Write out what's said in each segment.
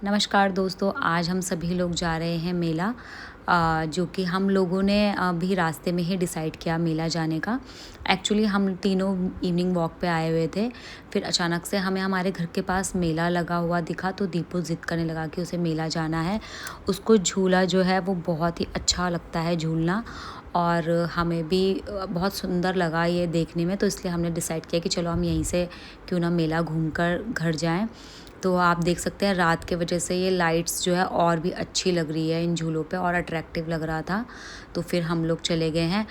नमस्कार दोस्तों, आज हम सभी लोग जा रहे हैं मेला जो कि हम लोगों ने अभी रास्ते में ही डिसाइड किया मेला जाने का। एक्चुअली हम तीनों इवनिंग वॉक पे आए हुए थे, फिर अचानक से हमें हमारे घर के पास मेला लगा हुआ दिखा तो दीपू ज़िद करने लगा कि उसे मेला जाना है। उसको झूला जो है वो बहुत ही अच्छा लगता है झूलना और हमें भी बहुत सुंदर लगा ये देखने में, तो इसलिए हमने डिसाइड किया कि चलो हम यहीं से क्यों ना मेला घूमकर घर जाएँ। तो आप देख सकते हैं रात के वजह से ये लाइट्स जो है और भी अच्छी लग रही है इन झूलों पे और अट्रैक्टिव लग रहा था। तो फिर हम लोग चले गए हैं।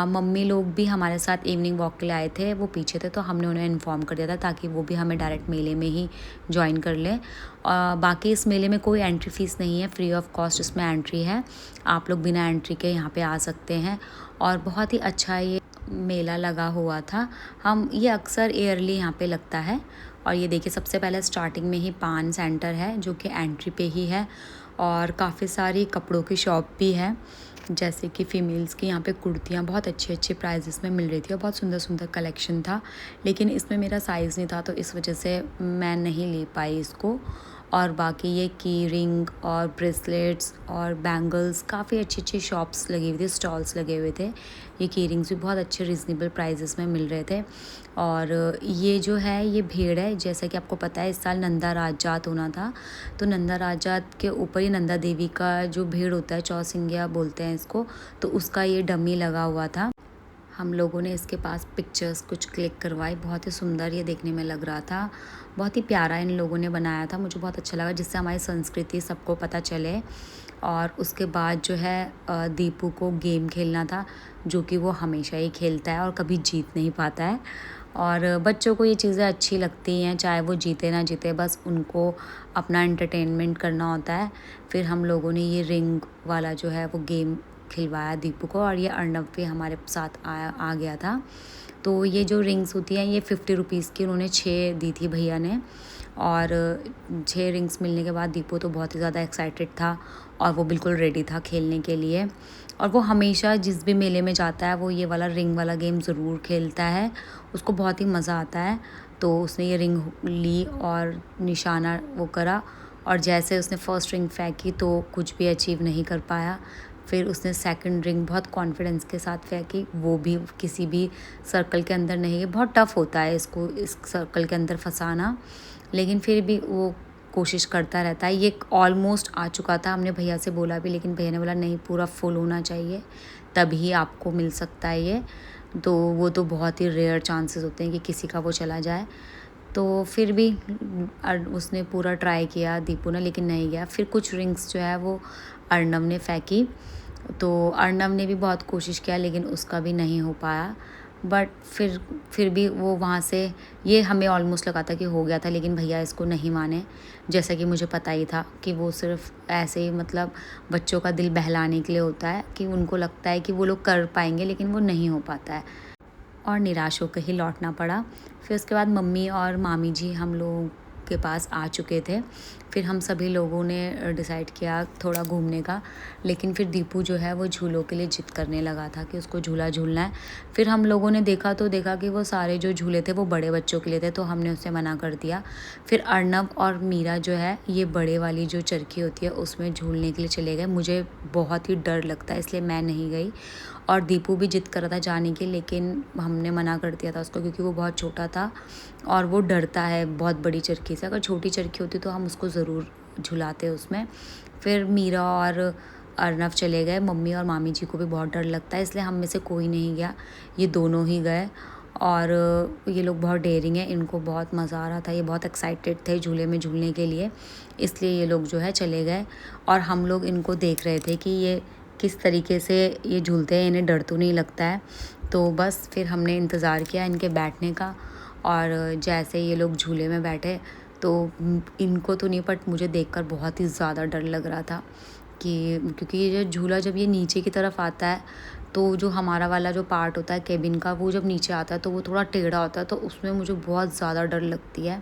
मम्मी लोग भी हमारे साथ इवनिंग वॉक के लिए आए थे, वो पीछे थे तो हमने उन्हें इन्फॉर्म कर दिया था ताकि वो भी हमें डायरेक्ट मेले में ही ज्वाइन कर लें। बाकी इस मेले में कोई एंट्री फ़ीस नहीं है, फ्री ऑफ कॉस्ट इसमें एंट्री है। आप लोग बिना एंट्री के यहाँ पे आ सकते हैं और बहुत ही अच्छा ये मेला लगा हुआ था। हम ये अक्सर ईयरली यहाँ पे लगता है। और ये देखिए सबसे पहले स्टार्टिंग में ही पान सेंटर है जो कि एंट्री पे ही है और काफ़ी सारी कपड़ों की शॉप भी है, जैसे कि फ़ीमेल्स की यहाँ पे कुर्तियाँ बहुत अच्छे अच्छे प्राइजेस में मिल रही थी और बहुत सुंदर सुंदर कलेक्शन था। लेकिन इसमें मेरा साइज़ नहीं था तो इस वजह से मैं नहीं ले पाई इसको। और बाकी ये की रिंग और ब्रेसलेट्स और बैंगल्स काफ़ी अच्छी अच्छी शॉप्स लगी हुई थी, स्टॉल्स लगे हुए थे। ये की रिंग्स भी बहुत अच्छे रीज़नेबल प्राइजेस में मिल रहे थे। और ये जो है ये भेड़ है, जैसा कि आपको पता है इस साल नंदा राजजात होना था, तो नंदा राजजात के ऊपर ही नंदा देवी का जो भेड़ होता है, चौसिंगिया बोलते हैं इसको, तो उसका ये डमी लगा हुआ था। हम लोगों ने इसके पास पिक्चर्स कुछ क्लिक करवाई, बहुत ही सुंदर ये देखने में लग रहा था, बहुत ही प्यारा इन लोगों ने बनाया था, मुझे बहुत अच्छा लगा, जिससे हमारी संस्कृति सबको पता चले। और उसके बाद जो है दीपू को गेम खेलना था जो कि वो हमेशा ही खेलता है और कभी जीत नहीं पाता है। और बच्चों को ये चीज़ें अच्छी लगती हैं, चाहे वो जीते ना जीते, बस उनको अपना एंटरटेनमेंट करना होता है। फिर हम लोगों ने ये रिंग वाला जो है वो गेम खिलवाया दीपू को और ये अर्नब भी हमारे साथ आ गया था। तो ये जो रिंग्स होती हैं ये 50 रुपीज़ की उन्होंने 6 दी थी भैया ने। और 6 रिंग्स मिलने के बाद दीपू तो बहुत ही ज़्यादा एक्साइटेड था और वो बिल्कुल रेडी था खेलने के लिए। और वो हमेशा जिस भी मेले में जाता है वो ये वाला रिंग वाला गेम ज़रूर खेलता है, उसको बहुत ही मज़ा आता है। तो उसने ये रिंग ली और निशाना वो करा और जैसे उसने फ़र्स्ट रिंग फेंकी तो कुछ भी अचीव नहीं कर पाया। फिर उसने सेकंड रिंग बहुत कॉन्फिडेंस के साथ फेंकी, वो भी किसी भी सर्कल के अंदर नहीं, बहुत टफ़ होता है इसको इस सर्कल के अंदर फंसाना, लेकिन फिर भी वो कोशिश करता रहता है। ये ऑलमोस्ट आ चुका था, हमने भैया से बोला भी लेकिन भैया ने बोला नहीं पूरा फुल होना चाहिए तभी आपको मिल सकता है ये। तो वो तो बहुत ही रेयर चांसेस होते हैं कि किसी का वो चला जाए। तो फिर भी उसने पूरा ट्राई किया दीपू ने, लेकिन नहीं गया। फिर कुछ रिंग्स जो है वो अर्नब ने फेंकी, तो अर्नब ने भी बहुत कोशिश किया लेकिन उसका भी नहीं हो पाया। बट फिर भी वो वहाँ से, ये हमें ऑलमोस्ट लगा था कि हो गया था लेकिन भैया इसको नहीं माने, जैसा कि मुझे पता ही था कि वो सिर्फ ऐसे ही मतलब बच्चों का दिल बहलाने के लिए होता है, कि उनको लगता है कि वो लोग कर पाएंगे लेकिन वो नहीं हो पाता है और निराश होकर ही लौटना पड़ा। फिर उसके बाद मम्मी और मामी जी हम लोगों के पास आ चुके थे। फिर हम सभी लोगों ने डिसाइड किया थोड़ा घूमने का, लेकिन फिर दीपू जो है वो झूलों के लिए जिद करने लगा था कि उसको झूला झूलना है। फिर हम लोगों ने देखा कि वो सारे जो झूले थे वो बड़े बच्चों के लिए थे, तो हमने उसे मना कर दिया। फिर अर्नब और मीरा जो है ये बड़े वाली जो चरखी होती है उसमें झूलने के लिए चले गए। मुझे बहुत ही डर लगता है इसलिए मैं नहीं गई और दीपू भी जिद कर रहा था जाने की, लेकिन हमने मना कर दिया था उसको क्योंकि वो बहुत छोटा था और वो डरता है बहुत बड़ी चरखी से। अगर छोटी चरखी होती तो हम उसको ज़रूर झुलाते उसमें। फिर मीरा और अर्नब चले गए, मम्मी और मामी जी को भी बहुत डर लगता है इसलिए हम में से कोई नहीं गया, ये दोनों ही गए। और ये लोग बहुत डेयरिंग है, इनको बहुत मज़ा आ रहा था, ये बहुत एक्साइटेड थे झूले में झूलने के लिए, इसलिए ये लोग जो है चले गए। और हम लोग इनको देख रहे थे कि ये किस तरीके से ये झूलते हैं, इन्हें डर तो नहीं लगता है। तो बस फिर हमने इंतज़ार किया इनके बैठने का और जैसे ये लोग झूले में बैठे तो इनको तो नहीं, बट मुझे देखकर बहुत ही ज़्यादा डर लग रहा था कि क्योंकि ये जो झूला जब ये नीचे की तरफ आता है तो जो हमारा वाला जो पार्ट होता है केबिन का वो जब नीचे आता है तो वो थोड़ा टेढ़ा होता है, तो उसमें मुझे बहुत ज़्यादा डर लगती है।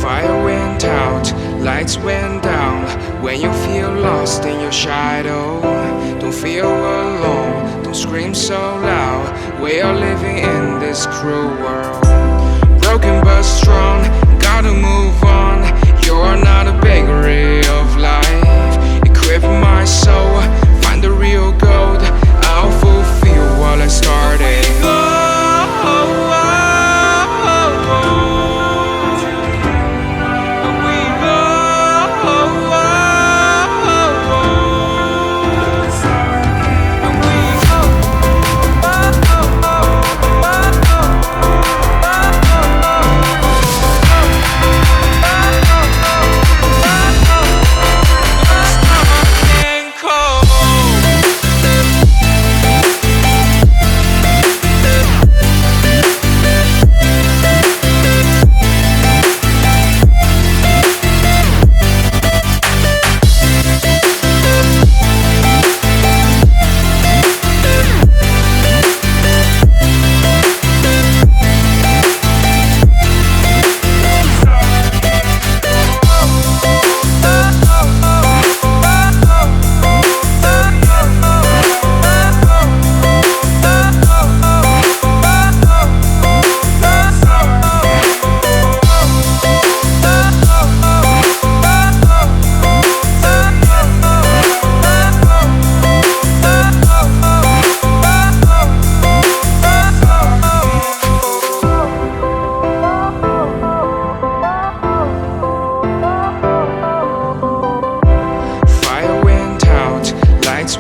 Fire went out, lights went down When you feel lost in your shadow, don't feel alone, don't scream so loud. We are living in this cruel world, broken but strong, gotta move on. You're not a bakery of life. Equip my soul, find the real gold. I'll fulfill what I started.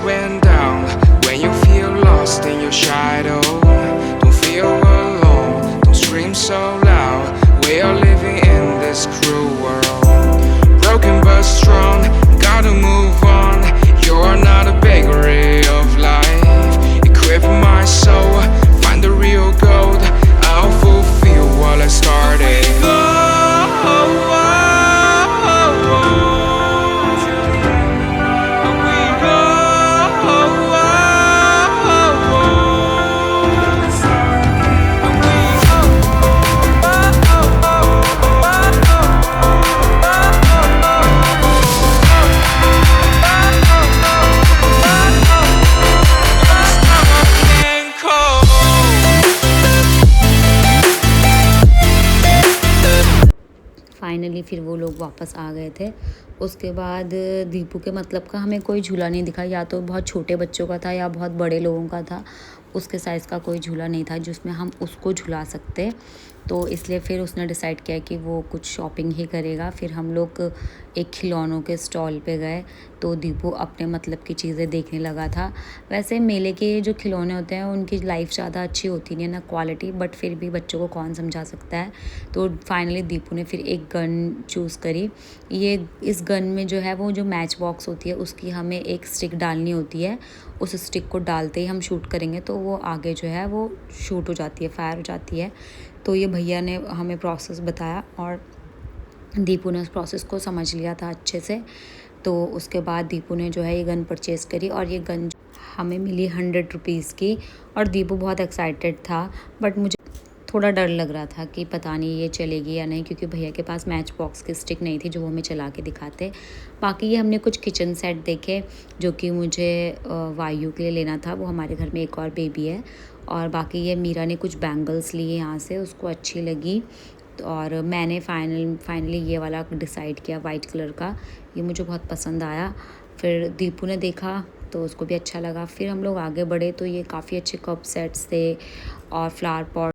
Went down. When you feel lost in your shadow, don't feel alone, don't scream so loud. We are living in this cruel world, broken but strong, gotta move on. You're not a bakery of life. Equip my soul, find the real gold. I'll fulfill what I started. Finally फिर वो लोग वापस आ गए थे। उसके बाद दीपू के मतलब का हमें कोई झूला नहीं दिखा, या तो बहुत छोटे बच्चों का था या बहुत बड़े लोगों का था। उसके साइज़ का कोई झूला नहीं था जिसमें हम उसको झुला सकते, तो इसलिए फिर उसने डिसाइड किया कि वो कुछ शॉपिंग ही करेगा। फिर हम लोग एक खिलौनों के स्टॉल पे गए, तो दीपू अपने मतलब की चीज़ें देखने लगा था। वैसे मेले के जो खिलौने होते हैं उनकी लाइफ ज़्यादा अच्छी होती नहीं है ना क्वालिटी, बट फिर भी बच्चों को कौन समझा सकता है। तो फाइनली दीपू ने फिर एक गन चूज़ करी। इस गन में जो है वो जो मैच बॉक्स होती है उसकी हमें एक स्टिक डालनी होती है। उस स्टिक को डालते ही हम शूट करेंगे तो वो आगे जो है वो शूट हो जाती है, फायर हो जाती है। तो ये भैया ने हमें प्रोसेस बताया और दीपू ने उस प्रोसेस को समझ लिया था अच्छे से। तो उसके बाद दीपू ने जो है ये गन परचेज़ करी और ये गन हमें मिली 100 रुपीज़ की। और दीपू बहुत एक्साइटेड था, बट मुझे थोड़ा डर लग रहा था कि पता नहीं ये चलेगी या नहीं, क्योंकि भैया के पास मैच बॉक्स की स्टिक नहीं थी जो वो हमें चला के दिखाते। बाकी ये हमने कुछ किचन सेट देखे जो कि मुझे वायु के लिए लेना था, वो हमारे घर में एक और बेबी है। और बाकी ये मीरा ने कुछ बैंगल्स लिए यहाँ से, उसको अच्छी लगी। और मैंने फाइनली ये वाला डिसाइड किया वाइट कलर का, ये मुझे बहुत पसंद आया। फिर दीपू ने देखा तो उसको भी अच्छा लगा। फिर हम लोग आगे बढ़े तो ये काफ़ी अच्छे कप सेट्स थे और फ्लावर पॉट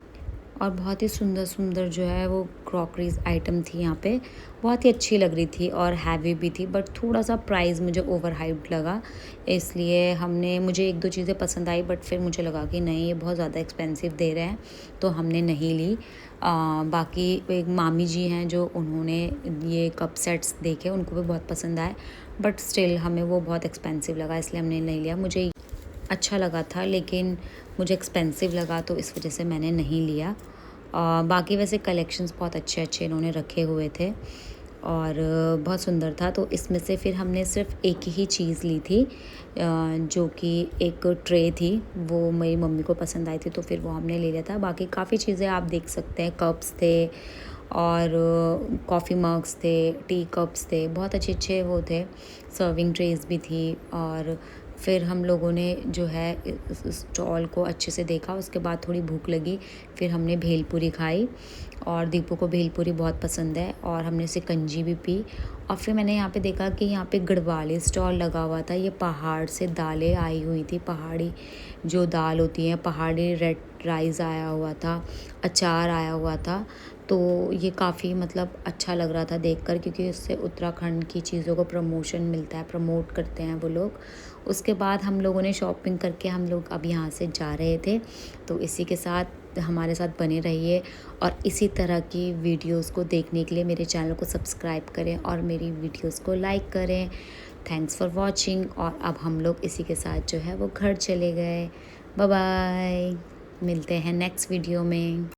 और बहुत ही सुंदर सुंदर जो है वो क्रॉकरीज आइटम थी यहाँ पे। बहुत ही अच्छी लग रही थी और हैवी भी थी, बट थोड़ा सा प्राइस मुझे ओवर हाइप्ड लगा, इसलिए मुझे एक दो चीज़ें पसंद आई, बट फिर मुझे लगा कि नहीं ये बहुत ज़्यादा एक्सपेंसिव दे रहे हैं, तो हमने नहीं ली। बाकी एक मामी जी हैं जो उन्होंने ये कप सेट्स देखे, उनको भी बहुत पसंद आए, बट स्टिल हमें वो बहुत एक्सपेंसिव लगा, इसलिए हमने नहीं लिया। मुझे अच्छा लगा था लेकिन मुझे एक्सपेंसिव लगा, तो इस वजह से मैंने नहीं लिया। बाकी वैसे कलेक्शंस बहुत अच्छे अच्छे इन्होंने रखे हुए थे और बहुत सुंदर था। तो इसमें से फिर हमने सिर्फ एक ही चीज़ ली थी, जो कि एक ट्रे थी, वो मेरी मम्मी को पसंद आई थी, तो फिर वो हमने ले लिया था। बाकी काफ़ी चीज़ें आप देख सकते हैं, कप्स थे और कॉफ़ी मग्स थे, टी कप्स थे, बहुत अच्छे अच्छे वो थे सर्विंग ट्रेस भी थी। और फिर हम लोगों ने जो है इस स्टॉल को अच्छे से देखा। उसके बाद थोड़ी भूख लगी, फिर हमने भेलपूरी खाई और दीपू को भेलपूरी बहुत पसंद है और हमने शिकंजी भी पी। और फिर मैंने यहाँ पे देखा कि यहाँ पे गढ़वाली स्टॉल लगा हुआ था। ये पहाड़ से दालें आई हुई थी, पहाड़ी जो दाल होती है, पहाड़ी रेड राइस आया हुआ था, अचार आया हुआ था। तो ये काफ़ी मतलब अच्छा लग रहा था देखकर, क्योंकि इससे उत्तराखंड की चीज़ों को प्रमोशन मिलता है, प्रमोट करते हैं वो लोग। उसके बाद हम लोगों ने शॉपिंग करके हम लोग अब यहाँ से जा रहे थे। तो इसी के साथ हमारे साथ बने रहिए और इसी तरह की वीडियोस को देखने के लिए मेरे चैनल को सब्सक्राइब करें और मेरी वीडियोस को लाइक करें। Thanks for watching. और अब हम लोग इसी के साथ जो है वो घर चले गए। बाय बाय, मिलते हैं नेक्स्ट वीडियो में।